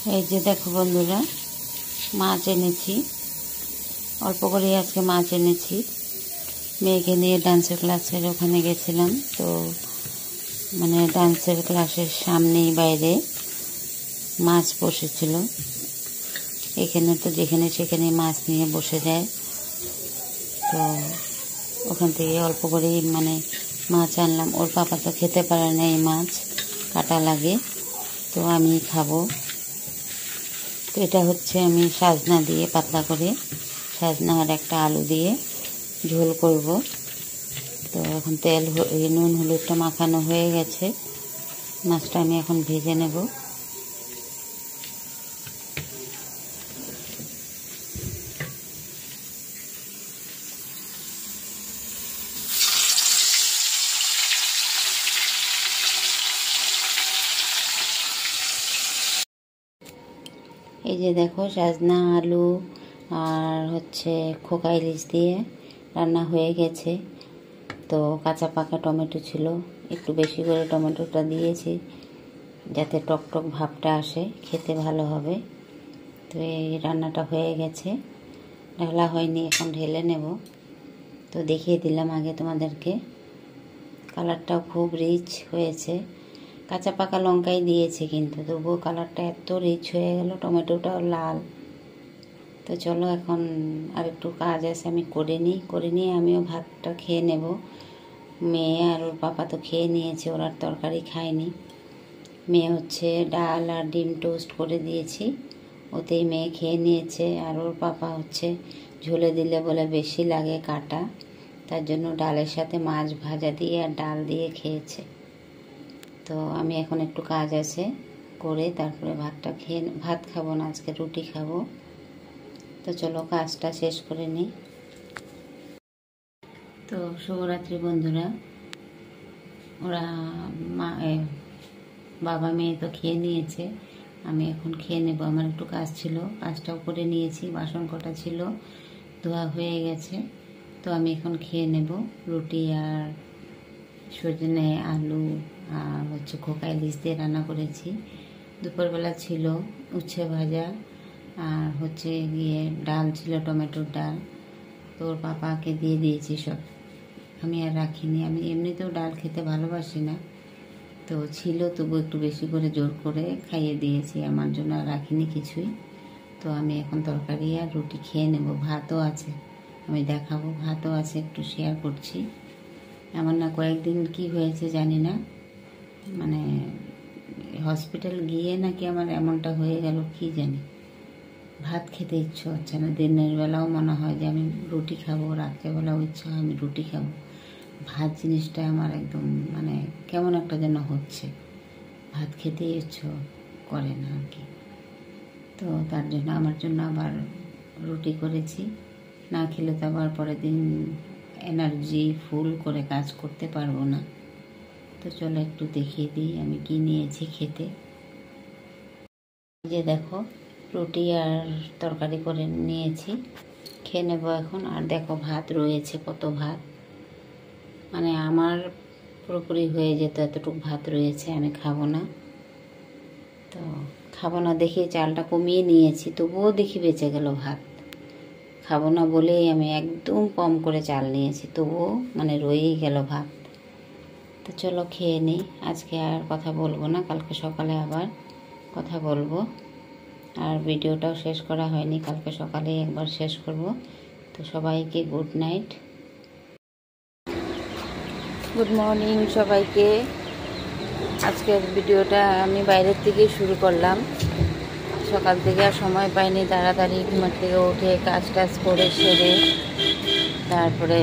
এই যে দেখো বন্ধুরা, মাছ এনেছি, অল্প করে আজকে মাছ এনেছি। মেয়েকে নিয়ে ডান্সের ক্লাসের ওখানে গেছিলাম, তো মানে ডান্সের ক্লাসের সামনেই বাইরে মাছ বসেছিল। এখানে তো যেখানে সেখানে মাছ নিয়ে বসে যায়, তো ওখান থেকে অল্প করেই মানে মাছ আনলাম। ওর পাপা তো খেতে পারে না, এই মাছ কাটা লাগে, তো আমি খাবো। তো এটা হচ্ছে আমি সাজনা দিয়ে পাতলা করে সাজনা আর একটা আলু দিয়ে ঝোল করব। তো এখন তেল নুন হলুদটা মাখানো হয়ে গেছে, মাছটা আমি এখন ভেজে নেব। এই যে দেখো, সাজনা আলু আর হচ্ছে খোকা ইলিশ দিয়ে রান্না হয়ে গেছে। তো কাঁচা পাকা টমেটো ছিল, একটু বেশি করে টমেটোটা দিয়েছি যাতে টকটক ভাবটা আসে, খেতে ভালো হবে। তো এই রান্নাটা হয়ে গেছে, ঢালা হয়নি, এখন ঢেলে নেব। তো দেখিয়ে দিলাম আগে তোমাদেরকে, কালারটাও খুব রিচ হয়েছে। কাঁচা পাকা লঙ্কাই দিয়েছি, কিন্তু তবুও কালারটা এত রিচ হয়ে গেল, টমেটোটাও লাল। তো চলো এখন আর একটু কাজ আছে, আমি করে নিয়ে আমিও ভাতটা খেয়ে নেব। মেয়ে আর ওর পাপা তো খেয়ে নিয়েছে, ওরা তরকারি খায়নি। মেয়ে হচ্ছে ডাল আর ডিম টোস্ট করে দিয়েছি, ওতেই মেয়ে খেয়ে নিয়েছে। আর ওর পাপা হচ্ছে ঝোলে দিলে বলে বেশি লাগে কাটা, তার জন্য ডালের সাথে মাছ ভাজা দিয়ে আর ডাল দিয়ে খেয়েছে। তো আমি এখন একটু কাজ আছে করে তারপরে ভাত খাবো না, আজকে রুটি খাবো। তো চলো কাজটা শেষ করে নিই। তো শুভরাত্রি বন্ধুরা, ওরা বাবা মেয়ে তো খেয়ে নিয়েছে, আমি এখন খেয়ে নেব। আমার একটু কাজ ছিল, কাজটাও করে নিয়েছি, বাসন কটা ছিল ধোয়া হয়ে গেছে। তো আমি এখন খেয়ে নেব। রুটি আর সজনে আলু আর হচ্ছে খোকা ইলিশ দিয়ে রান্না করেছি। দুপুরবেলা ছিল উচ্ছে ভাজা আর হচ্ছে গিয়ে ডাল ছিল, টমেটোর ডাল। তো ওর পাপাকে দিয়ে দিয়েছি সব, আমি আর রাখিনি। আমি এমনিতেও ডাল খেতে ভালোবাসি না, তো ছিল তবু একটু বেশি করে জোর করে খাইয়ে দিয়েছি, আমার জন্য আর রাখিনি কিছুই। তো আমি এখন তরকারি আর রুটি খেয়ে নেব। ভাতও আছে, আমি দেখাবো, ভাতও আছে, একটু শেয়ার করছি। আমার না কয়েকদিন কি হয়েছে জানি না, মানে হসপিটাল গিয়ে নাকি আমার এমনটা হয়ে গেল কি জানি, ভাত খেতে ইচ্ছে হচ্ছে না। দিনের বেলাও মনে হয় যে আমি রুটি খাবো, রাত্রেবেলাও ইচ্ছা হয় আমি রুটি খাবো। ভাত জিনিসটা আমার একদম মানে কেমন একটা যেন হচ্ছে, ভাত খেতে ইচ্ছে করে না আর কি। তো তার জন্য আমার জন্য আবার রুটি করেছি, না খেলে তো আবার পরের দিন এনার্জি ফুল করে কাজ করতে পারবো না। তো চলো একটু দেখিয়ে দিই আমি কি নিয়েছি খেতে। যে দেখো, রুটি আর তরকারি করে নিয়েছি, খেয়ে নেবো এখন। আর দেখো ভাত রয়েছে, কত ভাত, মানে আমার পুরোপুরি হয়ে যেত, এতটুকু ভাত রয়েছে, আমি খাবো না। তো খাবো না দেখে চালটা কমিয়ে নিয়েছি, তবুও দেখি বেঁচে গেল ভাত। খাবো না বলেই আমি একদম কম করে চাল নিয়েছি, তবুও মানে রয়েই গেল ভাত। তো চলো খেয়ে নিই, আজকে আর কথা বলবো না, কালকে সকালে আবার কথা বলবো। আর ভিডিওটাও শেষ করা হয়নি, কালকে সকালে একবার শেষ করব। তো সবাইকে গুড নাইট, গুড মর্নিং সবাইকে। আজকের ভিডিওটা আমি বাইরের থেকে শুরু করলাম, সকাল থেকে আর সময় পাইনি। তাড়াতাড়ি ঘুমের থেকে উঠে কাজ টাজ করে সেরে তারপরে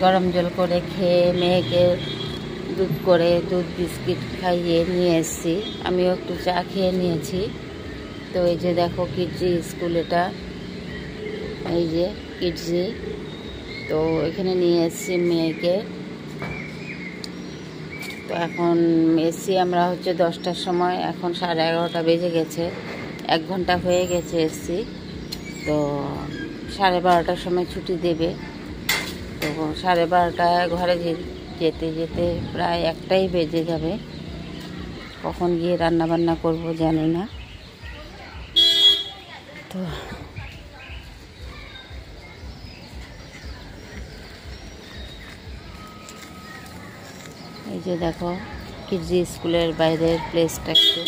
গরম জল করে খেয়ে মেয়েকে দুধ বিস্কিট খাইয়ে নিয়ে এসেছি, আমিও একটু চা খেয়ে নিয়েছি। তো এই যে দেখো কিডজি স্কুল, এটা এই যে কিডজি, তো এখানে নিয়ে এসেছি মেয়েকে। তো এখন এসছি আমরা হচ্ছে 10টার সময়, এখন 11:30 বেজে গেছে, 1 ঘন্টা হয়ে গেছে এসছি। তো 12:30টার সময় ছুটি দেবে, তো 12:30টায় ঘরে যেতে যেতে প্রায় 1টাই বেজে যাবে। কখন গিয়ে রান্না বান্না করব জানি না। তো এই যে দেখো কিডজি স্কুলের বাইরের প্লেসটা একটু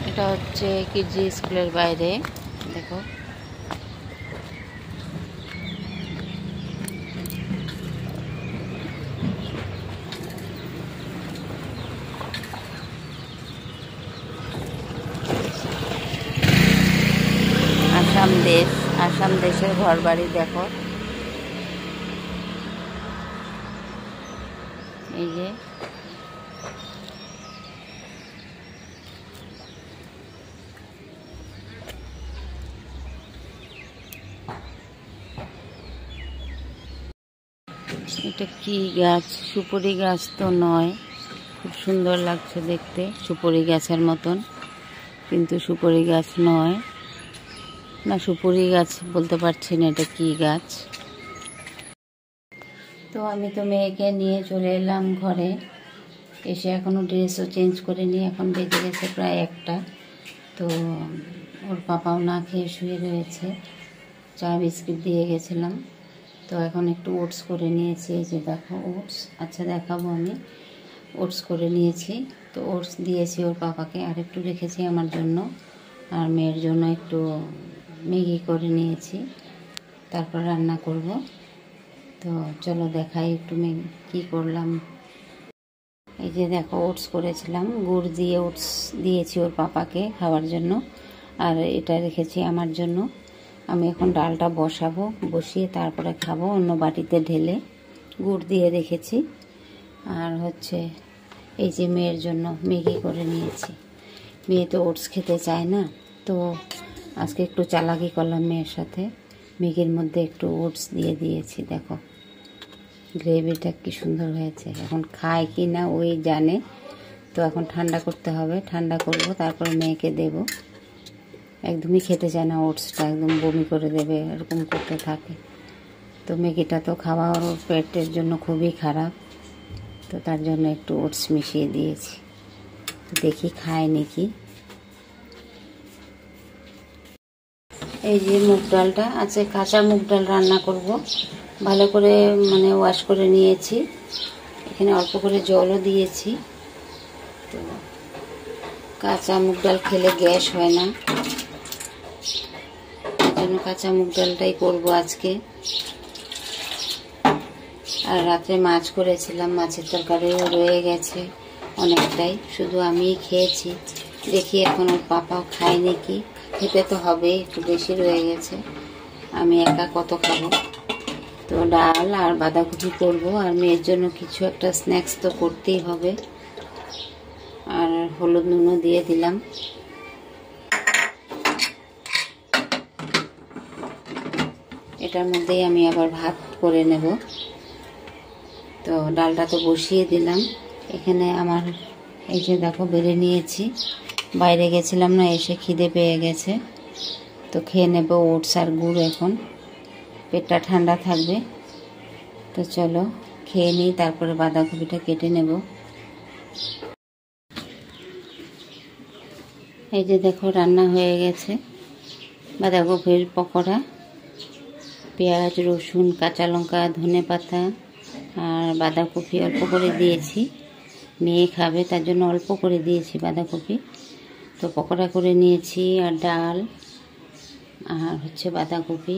এটা হচ্ছে কিডজি স্কুলের বাইরে দেখো। আসাম দেশের ঘর বাড়ি দেখো। এই যে এটা কি গাছ? সুপারি গাছ তো নয়, খুব সুন্দর লাগছে দেখতে, সুপারি গাছের মতন, কিন্তু সুপারি গাছ নয়, না সুপারি গাছ বলতে পারছি না এটা কি গাছ। তো আমি তো মেয়েকে নিয়ে চলে এলাম ঘরে, এসে এখনও ড্রেসও চেঞ্জ করে নিয়ে এখন বেজে গেছে প্রায় 1টা। তো ওর পাপাও না খেয়ে শুয়ে রয়েছে, চা বিস্কিট দিয়ে গেছিলাম। তো এখন একটু ওটস করে নিয়েছি, এই যে দেখো ওটস, আচ্ছা দেখাবো আমি। ওটস করে নিয়েছি, তো ওটস দিয়েছি ওর পাপাকে, আর একটু রেখেছি আমার জন্য, আর মেয়ের জন্য একটু ম্যাগি করে নিয়েছি, তারপর রান্না করব। তো চলো দেখাই একটু ম্যাগি কী করলাম। এই যে দেখো ওটস করেছিলাম, গুড় দিয়ে ওটস দিয়েছি ওর পাপাকে খাওয়ার জন্য, আর এটা রেখেছি আমার জন্য। আমি এখন ডালটা বসাবো, বসিয়ে তারপরে খাবো অন্য বাটিতে ঢেলে। গুড় দিয়ে রেখেছি, আর হচ্ছে এই যে মেয়ের জন্য ম্যাগি করে নিয়েছি। মেয়ে তো ওটস খেতে চায় না, তো আজকে একটু চালাকি করলাম মেয়ের সাথে, ম্যাগির মধ্যে একটু ওটস দিয়ে দিয়েছি। দেখো গ্রেভিটা কি সুন্দর হয়েছে, এখন খায় কি না ওই জানে। তো এখন ঠান্ডা করতে হবে, ঠান্ডা করব তারপর মেয়েকে দেব। একদমই খেতে চায় না ওটসটা, একদম বমি করে দেবে, এরকম করতে থাকে। তো ম্যাগিটা তো খাওয়া ওর পেটের জন্য খুবই খারাপ, তো তার জন্য একটু ওটস মিশিয়ে দিয়েছি, দেখি খায় নাকি। এই যে মুগ ডালটা আছে, কাঁচা মুগ ডাল রান্না করব, ভালো করে মানে ওয়াশ করে নিয়েছি, এখানে অল্প করে জলও দিয়েছি। তো কাঁচা মুগ ডাল খেলে গ্যাস হয় না, এই জন্য কাঁচা মুগ ডালটাই করবো আজকে। আর রাত্রে মাছ করেছিলাম, মাছের তরকারিও রয়ে গেছে অনেকটাই, শুধু আমিই খেয়েছি। দেখি এখন ওর পাপাও খায় নাকি, খেতে তো হবে, একটু বেশি রয়ে গেছে, আমি একা কত খাবো। তো ডাল আর বাঁধাকপি করবো, আর মেয়ের জন্য কিছু একটা স্ন্যাক্স তো করতেই হবে। আর হলুদ নুনও দিয়ে দিলাম। এটার মধ্যেই আমি আবার ভাত করে নেব। তো ডালটা তো বসিয়ে দিলাম, এখানে আমার এই যে দেখো বেড়ে নিয়েছি, বাইরে গেছিলাম না, এসে খিদে পেয়ে গেছে, তো খেয়ে নেব ওটস আর গুড়, এখন পেটটা ঠান্ডা থাকবে। তো চলো খেয়ে নিই, তারপরে বাঁধাকপিটা কেটে নেব। এই যে দেখো রান্না হয়ে গেছে, বাঁধাকপির পকোড়া, পেঁয়াজ রসুন কাঁচা লঙ্কা ধনে পাতা আর বাঁধাকপি অল্প করে দিয়েছি, মেয়ে খাবে তার জন্য অল্প করে দিয়েছি বাঁধাকপি। তো পকোড়া করে নিয়েছি, আর ডাল আর হচ্ছে বাঁধাকপি।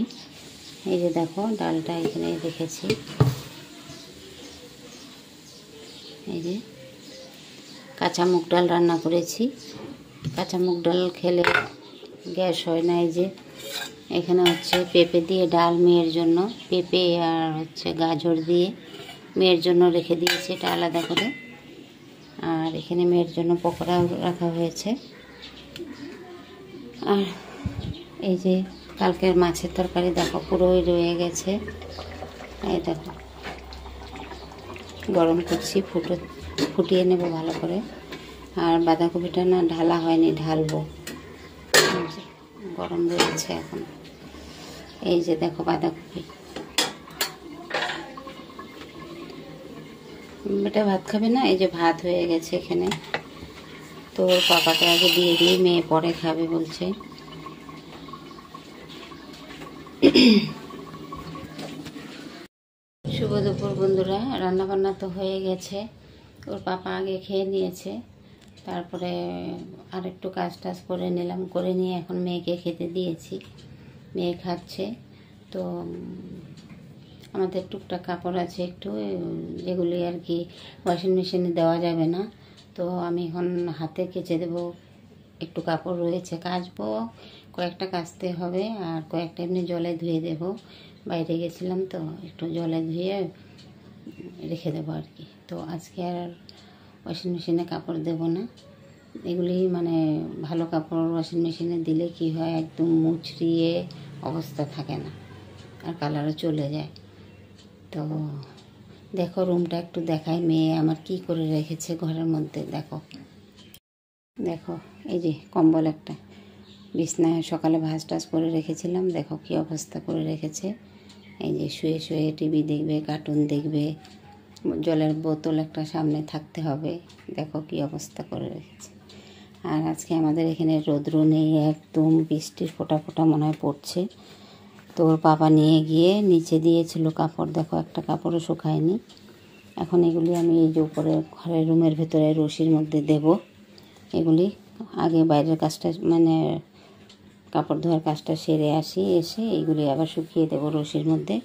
এই যে দেখো ডালটা এখানে রেখেছি, এই যে কাঁচা মুগ ডাল রান্না করেছি, কাঁচা মুগ ডাল খেলে গ্যাস হয় না। এই যে এখানে হচ্ছে পেঁপে দিয়ে ডাল মেয়ের জন্য, পেঁপে আর হচ্ছে গাজর দিয়ে মেয়ের জন্য রেখে দিয়েছি, এটা আলাদা করে। আর এখানে মেয়ের জন্য পকোড়াও রাখা হয়েছে। আর এই যে কালকের মাছের তরকারি দেখো পুরোই রয়ে গেছে, এই দেখো গরম করছি, ফুটিয়ে নেব ভালো করে। আর বাঁধাকপিটা না ঢালা হয়নি, ঢালবো, গরম রয়েছে এখন। এই যে দেখো বাঁধাকপি। এটা ভাত খাবে না, এই যে ভাত হয়ে গেছে এখানে। তো পাপাকে আগে দিয়ে দিই, মেয়ে পরে খাবে বলছে। শুভ দুপুর বন্ধুরা, রান্নাবান্না তো হয়ে গেছে। ওর পাপা আগে খেয়ে নিয়েছে, তারপরে আর একটু কাজ টাজ করে নিলাম, করে নিয়ে এখন মেয়েকে খেতে দিয়েছি। মেয়ে খাচ্ছে। তো আমাদের টুকটাক কাপড় আছে একটু, যেগুলি আর কি ওয়াশিং মেশিনে দেওয়া যাবে না। তো আমি এখন হাতে কেচে দেবো। একটু কাপড় রয়েছে, কাচবো, কয়েকটা কাচতে হবে, আর কয়েকটা এমনি জলে ধুয়ে দেব। বাইরে গেছিলাম তো, একটু জলে ধুয়ে রেখে দেবো আর কি। তো আজকে আর ওয়াশিং মেশিনে কাপড় দেব না। এগুলি মানে ভালো কাপড় ওয়াশিং মেশিনে দিলে কি হয়, একদম মুচড়িয়ে অবস্থা থাকে না, আর কালারও চলে যায়। তো দেখো রুমটা একটু দেখাই, মেয়ে আমার কি করে রেখেছে ঘরের মধ্যে। দেখো দেখো, এই যে কম্বল একটা বিছনায় সকালে ভাঁজ টাজ করে রেখেছিলাম, দেখো কি অবস্থা করে রেখেছে। এই যে শুয়ে শুয়ে টিভি দেখবে, কার্টুন দেখবে, জলের বোতল একটা সামনে থাকতে হবে। দেখো কি অবস্থা করে রেখেছে। আর আজকে আমাদের এখানে রৌদ্র নেই, একদম বৃষ্টির ফোঁটা ফোঁটা মনে হয় পড়ছে। তো ওর বাবা নিয়ে গিয়ে নিচে দিয়েছিল কাপড়, দেখো একটা কাপড়ও শুকায়নি। এখন এগুলি আমি এই যে উপরে ঘরের রুমের ভেতরে রশির মধ্যে দেব। এগুলি আগে বাইরের কাজটা মানে কাপড় ধোয়ার কাজটা সেরে আসি, এসে এইগুলি আবার শুকিয়ে দেবো রশির মধ্যে।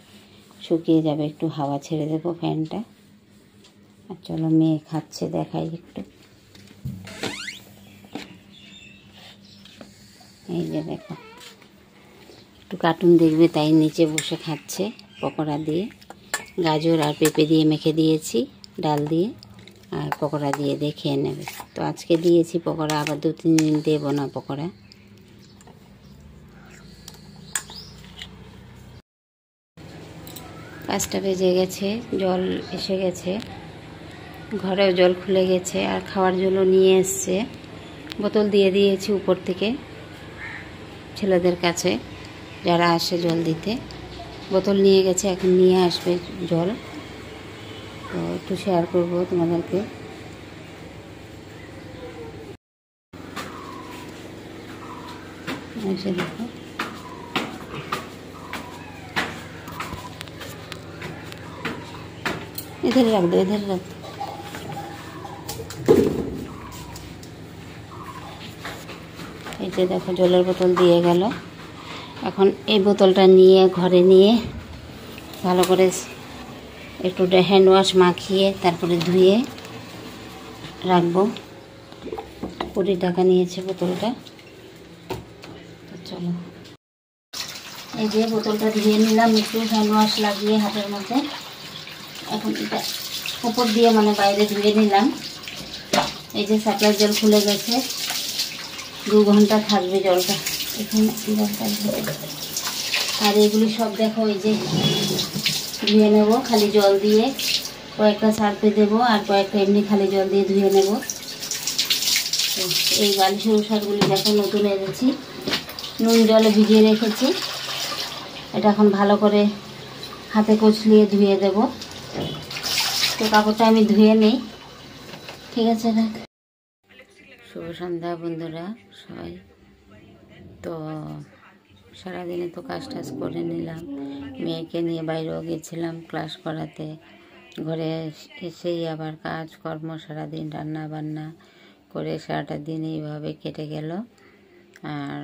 শুকিয়ে যাবে, একটু হাওয়া ছেড়ে দেবো ফ্যানটা। আর চলো মেয়ে খাচ্ছে দেখাই একটু। এই যে দেখো, একটু কার্টুন দেখবে তাই নিচে বসে খাচ্ছে পকোড়া দিয়ে। গাজর আর পেঁপে দিয়ে মেখে দিয়েছি, ডাল দিয়ে, আর পকোড়া দিয়ে খেয়ে নেবে। তো আজকে দিয়েছি পকোড়া, আবার 2-3 দিন দেবো না পকোড়া। পাঁচটা বেজে গেছে, জল এসে গেছে, ঘরেও জল খুলে গেছে, আর খাওয়ার জলও নিয়ে এসছে। বোতল দিয়ে দিয়েছি উপর থেকে ছেলেদের কাছে, যারা আসে জল দিতে। বোতল নিয়ে গেছে, এখন নিয়ে আসবে জল। তো একটু শেয়ার করবো তোমাদেরকে। এসে দেখো, इधर रख दो, इधर रख दो। এই যে দেখো জলের বোতল দিয়ে গেল। এখন এই বোতলটা নিয়ে ঘরে নিয়ে ভালো করে একটু হ্যান্ড ওয়াশ মাখিয়ে তারপরে ধুয়ে রাখবো। 20 টাকা নিয়েছে বোতলটা। তো চলো, এই যে বোতলটা ধুয়ে নিলাম একটু হ্যান্ড ওয়াশ লাগিয়ে হাতের মধ্যে। এখন এটা উপর দিয়ে মানে বাইরে ধুয়ে নিলাম। এই যে সাপ্লাই জল খুলে গেছে, 2 ঘন্টা থাকবে জলটা এখানে। আর এগুলি সব দেখো এই যে ধুয়ে নেব খালি জল দিয়ে, কয়েকটা সার্ফে দেবো আর কয়েকটা এমনি খালি জল দিয়ে ধুয়ে নেব। তো এই বালিশের ওষুধগুলি দেখো নতুন এনেছি, নুন জলে ভিজিয়ে রেখেছি। এটা এখন ভালো করে হাতে কচলিয়ে ধুয়ে দেব। তো কাপড়টা আমি ধুয়ে নেই, ঠিক আছে রাখ। শুভ সন্ধ্যা বন্ধুরা সবাই। তো সারাদিনে তো কাজ টাজ করে নিলাম, মেয়েকে নিয়ে বাইরেও গেছিলাম ক্লাস করাতে। ঘরে এসেই আবার কাজকর্ম সারাদিন রান্না বান্না করে সারাটা দিন এইভাবে কেটে গেল। আর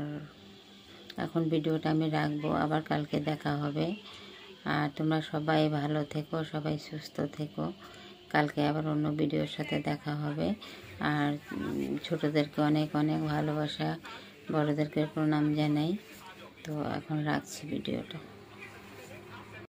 এখন ভিডিওটা আমি রাখবো, আবার কালকে দেখা হবে। আর তোমরা সবাই ভালো থেকো, সবাই সুস্থ থেকো। কালকে আবার অন্য ভিডিওর সাথে দেখা হবে। আর ছোটদেরকে অনেক অনেক ভালোবাসা, বড়দেরকে প্রণাম জানাই। তো এখন রাখছি ভিডিওটা।